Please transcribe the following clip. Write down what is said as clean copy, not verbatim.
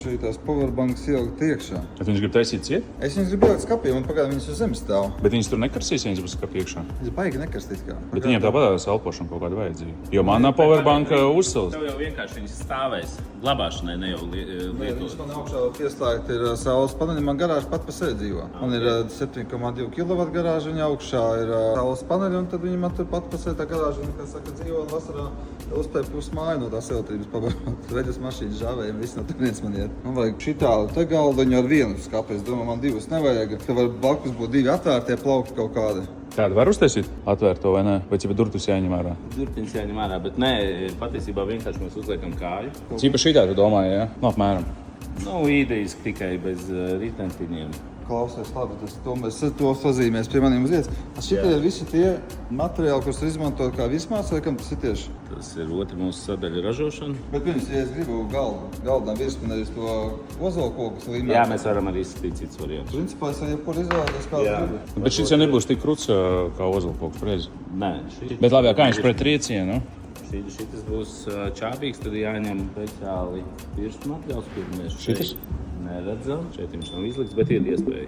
Šī tās powerbanks ielikt iekšā. Bet viņš grib taisīt ciet? Es viņus gribu ielikt skapī, un pagaidām viņas uz zemes stāv. Bet viņas tur nekarsīs, viņas būs skapī iekšā. Es baigi nekarstīt kā. Bet viņiem tāpat elpošana kaut kāda vajadzīga. Jo manā powerbanka uzsils. Tev jau vienkārši viņas stāvēs. Glabāšanai ne jau Viņš lietot. man augšā pieslēgt ir saules paneļi. Man garāža pat pa sevi dzīvo. Man ir 7,2 kW garāža, viņa augšā ir saules paneļi, un tad viņi man tur pat pa sevi tā garāža, un, kā saka, dzīvo, un vasarā uzspēj pus māju no tās elektrības pabarot. Veļas mašīnas žāvējiem, viss no turienes man iet. Man vajag šitādu te galdiņu ar vienu skapu. Es domāju, man divas nevajag. Ka var blakus būt divi atvērtie plaukti kaut kādi. Tādu var uztaisīt? Atvērt to vai ne? Vai jau durvis jāņem ārā? Durtiņas jāņem ārā, bet nē, patiesībā vienkārši mēs uzliekam kāju. Cīpa šitā tu domāji, ja? No apmēram. Nav idejas tikai bez ritentiņiem. Klausies, labi, mēs to sazīmēs pie maniem uz vietas. Šitie ir visi tie materiāli, kurus izmantot kā vismāc, vai kam tas ir tieši? Tas ir otra mūsu sadaļa ražošana. Bet pirms, ja es gribu galdam virsmu nevis to ozolkoku līmeni. Jā, mēs varam arī izskatīt cits variants. Principā es jau jebkur izvēlēties kādu Jā. gribu. Bet šis jau nebūs tik kruts kā ozolkoks preiz. Nē, Bet labi, kā viņš pret triecienu? Šitas būs čābīgs, tad jāņem speciāli pirkstu materiāls, kur mēs Šitas? neredzam. Šeit viņš nav izlikts, bet ir iespēja.